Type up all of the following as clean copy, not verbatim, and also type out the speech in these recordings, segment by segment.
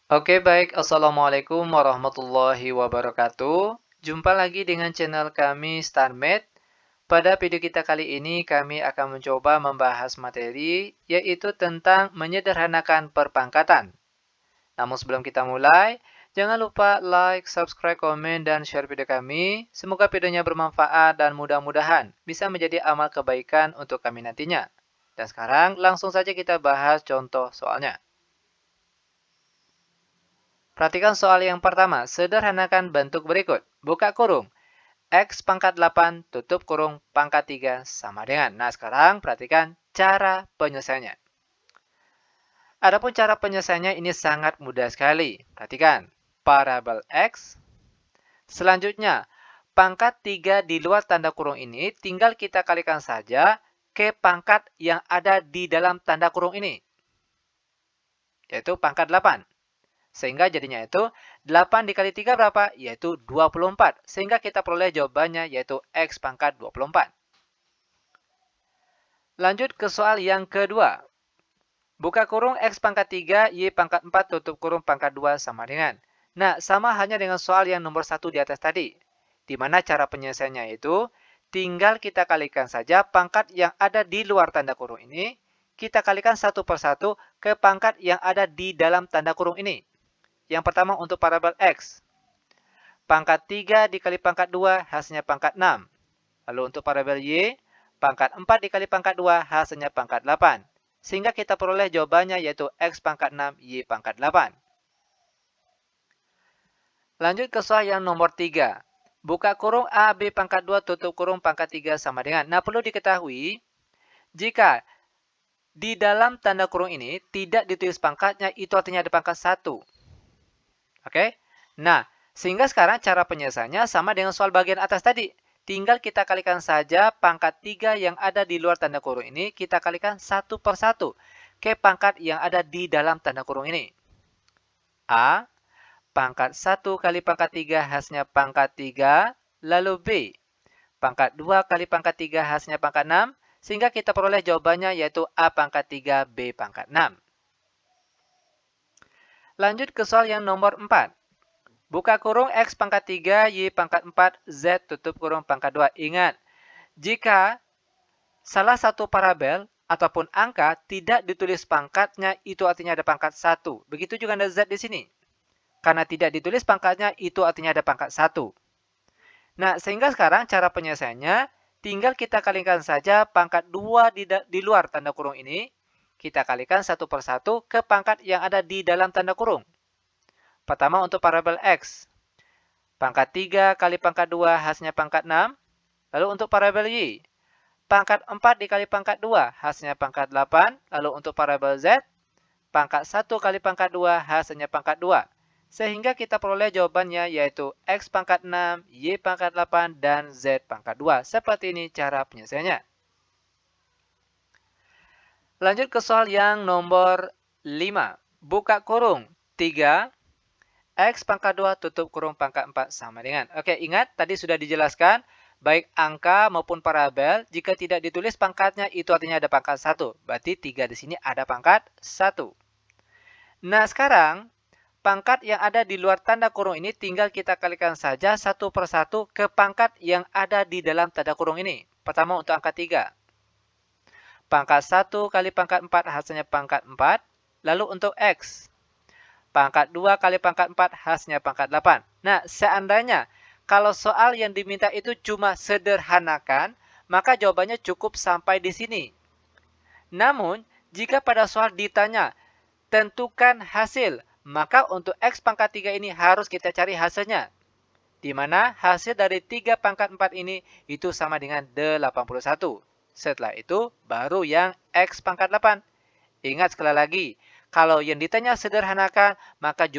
Oke, baik. Assalamualaikum warahmatullahi wabarakatuh. Jumpa lagi dengan channel kami StarMed. Pada video kita kali ini, kami akan mencoba membahas materi, yaitu tentang menyederhanakan perpangkatan. Namun sebelum kita mulai, jangan lupa like, subscribe, komen, dan share video kami. Semoga videonya bermanfaat dan mudah-mudahan bisa menjadi amal kebaikan untuk kami nantinya. Dan sekarang langsung saja kita bahas contoh soalnya. Perhatikan soal yang pertama. Sederhanakan bentuk berikut. Buka kurung. X pangkat 8 tutup kurung pangkat 3 sama dengan. Nah, sekarang perhatikan cara penyelesaiannya. Adapun cara penyelesaiannya ini sangat mudah sekali. Perhatikan. Parabel X. Selanjutnya, pangkat 3 di luar tanda kurung ini tinggal kita kalikan saja ke pangkat yang ada di dalam tanda kurung ini. Yaitu pangkat 8. Sehingga jadinya itu 8 dikali 3 berapa? Yaitu 24. Sehingga kita peroleh jawabannya yaitu X pangkat 24. Lanjut ke soal yang kedua. Buka kurung X pangkat 3, Y pangkat 4 tutup kurung pangkat 2 sama dengan. Nah, sama hanya dengan soal yang nomor 1 di atas tadi. Di mana cara penyelesaiannya itu tinggal kita kalikan saja pangkat yang ada di luar tanda kurung ini. Kita kalikan satu persatu ke pangkat yang ada di dalam tanda kurung ini. Yang pertama untuk parabel X. Pangkat 3 dikali pangkat 2 hasilnya pangkat 6. Lalu untuk parabel Y, pangkat 4 dikali pangkat 2 hasilnya pangkat 8. Sehingga kita peroleh jawabannya yaitu X pangkat 6, Y pangkat 8. Lanjut ke soal yang nomor 3. Buka kurung A, B pangkat 2 tutup kurung pangkat 3 sama dengan. Nah, perlu diketahui, jika di dalam tanda kurung ini tidak ditulis pangkatnya, itu artinya ada pangkat 1. Oke? Nah, sehingga sekarang cara penyelesaiannya sama dengan soal bagian atas tadi. Tinggal kita kalikan saja pangkat 3 yang ada di luar tanda kurung ini, kita kalikan satu persatu ke pangkat yang ada di dalam tanda kurung ini. A, pangkat 1 kali pangkat 3 hasilnya pangkat 3, lalu B, pangkat 2 kali pangkat 3 hasilnya pangkat 6, sehingga kita peroleh jawabannya yaitu A pangkat 3, B pangkat 6. Lanjut ke soal yang nomor 4. Buka kurung X pangkat 3, Y pangkat 4, Z tutup kurung pangkat 2. Ingat, jika salah satu parabel ataupun angka tidak ditulis pangkatnya, itu artinya ada pangkat 1. Begitu juga ada Z di sini. Karena tidak ditulis pangkatnya, itu artinya ada pangkat 1. Nah, sehingga sekarang cara penyelesaiannya, tinggal kita kalikan saja pangkat 2 di luar tanda kurung ini, kita kalikan satu persatu ke pangkat yang ada di dalam tanda kurung. Pertama untuk parabel X. Pangkat 3 kali pangkat 2 hasilnya pangkat 6. Lalu untuk parabel Y. Pangkat 4 dikali pangkat 2 hasilnya pangkat 8. Lalu untuk parabel Z. Pangkat 1 kali pangkat 2 hasilnya pangkat 2. Sehingga kita peroleh jawabannya yaitu X pangkat 6, Y pangkat 8, dan Z pangkat 2. Seperti ini cara penyelesaiannya. Lanjut ke soal yang nomor 5. Buka kurung 3. X pangkat 2 tutup kurung pangkat 4 sama dengan. Oke, ingat tadi sudah dijelaskan, baik angka maupun parabel, jika tidak ditulis pangkatnya, itu artinya ada pangkat 1. Berarti 3 di sini ada pangkat 1. Nah, sekarang, pangkat yang ada di luar tanda kurung ini tinggal kita kalikan saja satu persatu ke pangkat yang ada di dalam tanda kurung ini. Pertama untuk angka 3. Pangkat 1 kali pangkat 4 hasilnya pangkat 4. Lalu untuk X. Pangkat 2 kali pangkat 4 hasilnya pangkat 8. Nah, seandainya kalau soal yang diminta itu cuma sederhanakan, maka jawabannya cukup sampai di sini. Namun, jika pada soal ditanya, tentukan hasil, maka untuk X pangkat 3 ini harus kita cari hasilnya. Di mana hasil dari 3 pangkat 4 ini itu sama dengan 81. Setelah itu, baru yang X pangkat 8. Ingat sekali lagi, kalau yang ditanya sederhanakan, maka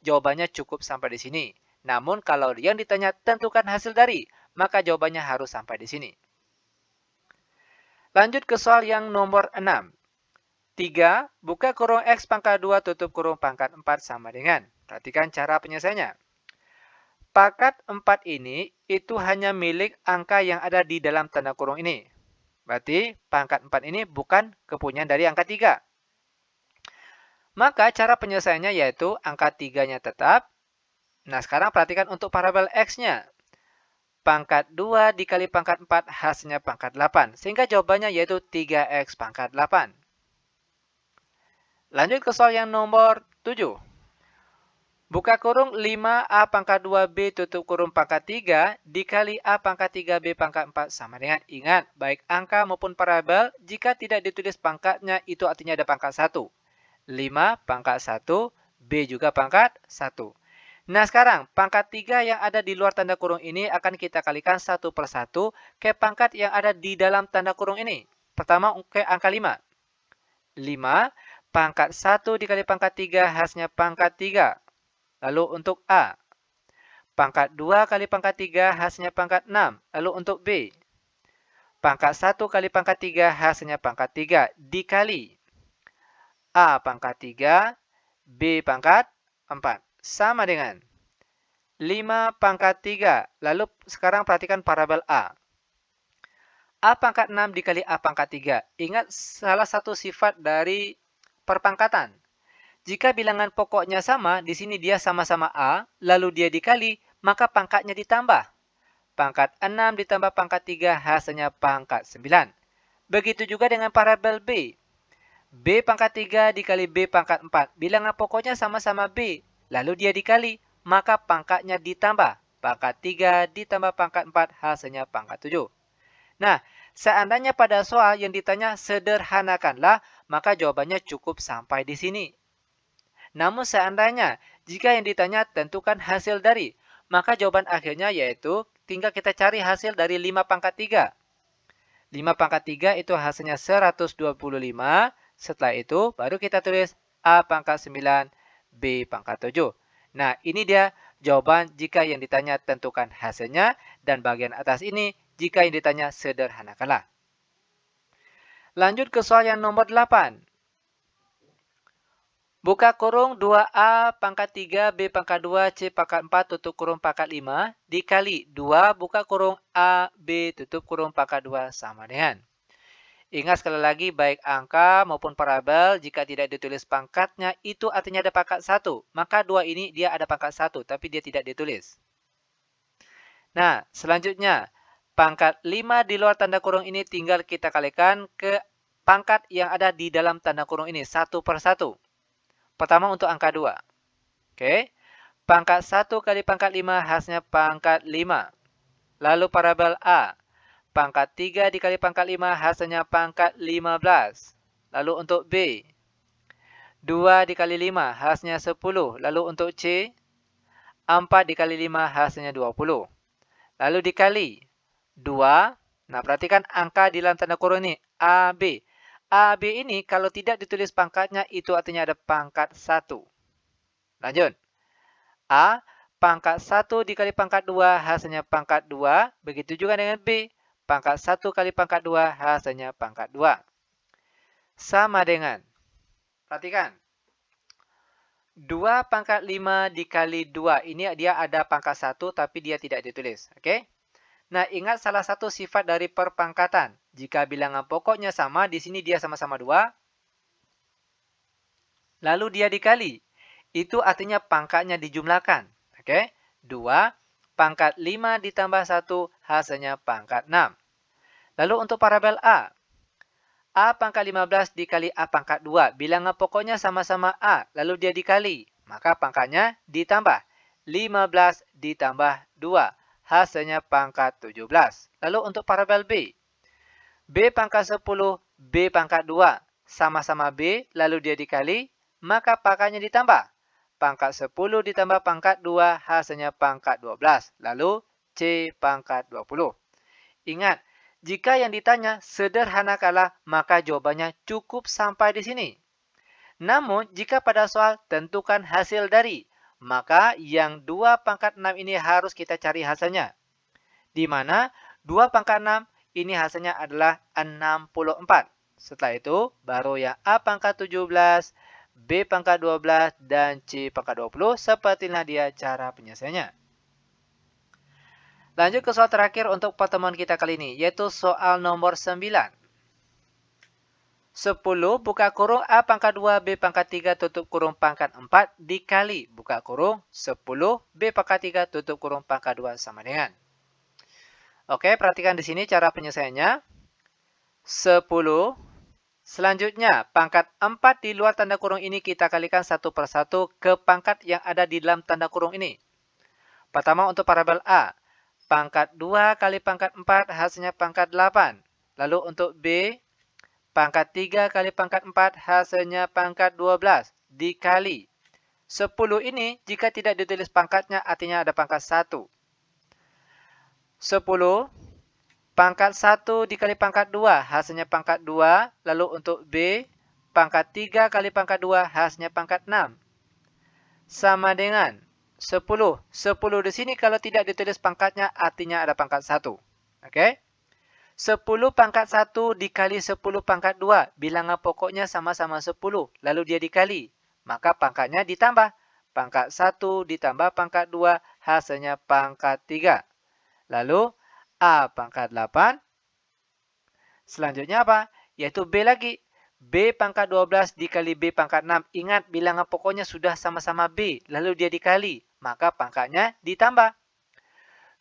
jawabannya cukup sampai di sini. Namun kalau yang ditanya tentukan hasil dari, maka jawabannya harus sampai di sini. Lanjut ke soal yang nomor 6. 3. Buka kurung X pangkat 2 tutup kurung pangkat 4 sama dengan. Perhatikan cara penyelesaiannya. Pangkat 4 ini itu hanya milik angka yang ada di dalam tanda kurung ini. Berarti pangkat 4 ini bukan kepunyaan dari angka 3. Maka cara penyelesaiannya yaitu angka 3-nya tetap. Nah, sekarang perhatikan untuk parabel X-nya. Pangkat 2 dikali pangkat 4 hasilnya pangkat 8. Sehingga jawabannya yaitu 3X pangkat 8. Lanjut ke soal yang nomor 7. Buka kurung 5A pangkat 2B tutup kurung pangkat 3 dikali A pangkat 3B pangkat 4 sama dengan. Ingat, baik angka maupun parabel, jika tidak ditulis pangkatnya itu artinya ada pangkat 1. 5 pangkat 1, B juga pangkat 1. Nah, sekarang pangkat 3 yang ada di luar tanda kurung ini akan kita kalikan satu per satu ke pangkat yang ada di dalam tanda kurung ini. Pertama ke angka 5. 5 pangkat 1 dikali pangkat 3 hasilnya pangkat 3. Lalu untuk A, pangkat 2 kali pangkat 3 hasilnya pangkat 6. Lalu untuk B, pangkat 1 kali pangkat 3 hasilnya pangkat 3 dikali A pangkat 3, B pangkat 4. Sama dengan 5 pangkat 3. Lalu sekarang perhatikan parabel A. A pangkat 6 dikali A pangkat 3. Ingat salah satu sifat dari perpangkatan. Jika bilangan pokoknya sama, di sini dia sama-sama A, lalu dia dikali, maka pangkatnya ditambah. Pangkat 6 ditambah pangkat 3 hasilnya pangkat 9. Begitu juga dengan parabel B. B pangkat 3 dikali B pangkat 4. Bilangan pokoknya sama-sama B, lalu dia dikali, maka pangkatnya ditambah. Pangkat 3 ditambah pangkat 4 hasilnya pangkat 7. Nah, seandainya pada soal yang ditanya sederhanakanlah, maka jawabannya cukup sampai di sini. Namun seandainya jika yang ditanya tentukan hasil dari, maka jawaban akhirnya yaitu tinggal kita cari hasil dari 5 pangkat 3. 5 pangkat 3 itu hasilnya 125. Setelah itu baru kita tulis A pangkat 9, B pangkat 7. Nah, ini dia jawaban jika yang ditanya tentukan hasilnya, dan bagian atas ini jika yang ditanya sederhanakanlah. Lanjut ke soal yang nomor 8. Buka kurung 2A pangkat 3, B pangkat 2, C pangkat 4, tutup kurung pangkat 5, dikali 2 buka kurung A, B, tutup kurung pangkat 2 sama dengan. Ingat sekali lagi, baik angka maupun parabel, jika tidak ditulis pangkatnya, itu artinya ada pangkat 1. Maka 2 ini dia ada pangkat 1, tapi dia tidak ditulis. Nah, selanjutnya, pangkat 5 di luar tanda kurung ini tinggal kita kalikan ke pangkat yang ada di dalam tanda kurung ini, satu per satu. Pertama untuk angka 2. Oke. Pangkat 1 kali pangkat 5 hasilnya pangkat 5. Lalu parabel A. Pangkat 3 dikali pangkat 5 hasilnya pangkat 15. Lalu untuk B. 2 dikali 5 hasilnya 10. Lalu untuk C. 4 dikali 5 hasilnya 20. Lalu dikali 2. Nah, perhatikan angka di dalam tanda kurung ini. A, B. A, B ini kalau tidak ditulis pangkatnya itu artinya ada pangkat 1. Lanjut. A, pangkat 1 dikali pangkat 2 hasilnya pangkat 2. Begitu juga dengan B. Pangkat 1 kali pangkat 2 hasilnya pangkat 2. Sama dengan. Perhatikan. 2 pangkat 5 dikali 2. Ini dia ada pangkat 1 tapi dia tidak ditulis. Oke. Nah, ingat salah satu sifat dari perpangkatan. Jika bilangan pokoknya sama, di sini dia sama-sama 2. Lalu dia dikali. Itu artinya pangkatnya dijumlahkan. Oke. 2 pangkat 5 ditambah 1 hasilnya pangkat 6. Lalu untuk parabel A. A pangkat 15 dikali A pangkat 2. Bilangan pokoknya sama-sama A. Lalu dia dikali. Maka pangkatnya ditambah. 15 ditambah 2. Hasilnya pangkat 17. Lalu untuk parabel B. B pangkat 10, B pangkat 2. Sama-sama B, lalu dia dikali, maka pangkatnya ditambah. Pangkat 10 ditambah pangkat 2, hasilnya pangkat 12. Lalu C pangkat 20. Ingat, jika yang ditanya sederhanakanlah, maka jawabannya cukup sampai di sini. Namun, jika pada soal tentukan hasil dari, maka yang 2 pangkat 6 ini harus kita cari hasilnya. Di mana 2 pangkat 6 ini hasilnya adalah 64. Setelah itu, baru yang A pangkat 17, B pangkat 12, dan C pangkat 20. Sepertilah dia cara penyelesaiannya. Lanjut ke soal terakhir untuk pertemuan kita kali ini, yaitu soal nomor 9. 10 buka kurung A pangkat 2 B pangkat 3 tutup kurung pangkat 4 dikali buka kurung 10 B pangkat 3 tutup kurung pangkat 2 sama dengan. Oke, perhatikan di sini cara penyelesaiannya. 10. Selanjutnya, pangkat 4 di luar tanda kurung ini kita kalikan satu per satu ke pangkat yang ada di dalam tanda kurung ini. Pertama untuk parabel A. Pangkat 2 kali pangkat 4 hasilnya pangkat 8. Lalu untuk B, pangkat 3 kali pangkat 4 hasilnya pangkat 12 dikali 10 ini jika tidak ditulis pangkatnya artinya ada pangkat 1. 10 pangkat 1 dikali pangkat 2 hasilnya pangkat 2. Lalu untuk B, pangkat 3 kali pangkat 2 hasilnya pangkat 6. Sama dengan 10. 10 di sini kalau tidak ditulis pangkatnya artinya ada pangkat 1. Oke? 10 pangkat 1 dikali 10 pangkat 2. Bilangan pokoknya sama-sama 10. Lalu dia dikali. Maka pangkatnya ditambah. Pangkat 1 ditambah pangkat 2. Hasilnya pangkat 3. Lalu A pangkat 8. Selanjutnya apa? Yaitu B lagi. B pangkat 12 dikali B pangkat 6. Ingat bilangan pokoknya sudah sama-sama B. Lalu dia dikali. Maka pangkatnya ditambah.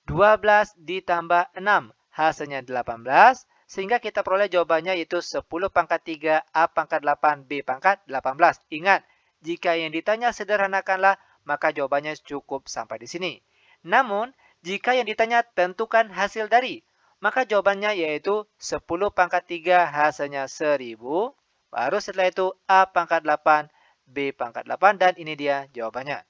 12 ditambah 6. Hasilnya 18, sehingga kita peroleh jawabannya yaitu 10 pangkat 3, A pangkat 8, B pangkat 18. Ingat, jika yang ditanya sederhanakanlah, maka jawabannya cukup sampai di sini. Namun, jika yang ditanya tentukan hasil dari, maka jawabannya yaitu 10 pangkat 3 hasilnya 1000, baru setelah itu A pangkat 8, B pangkat 8, dan ini dia jawabannya.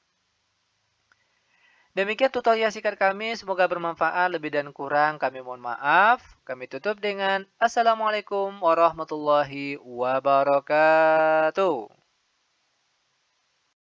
Demikian tutorial singkat kami, semoga bermanfaat. Lebih dan kurang kami mohon maaf. Kami tutup dengan Assalamualaikum warahmatullahi wabarakatuh.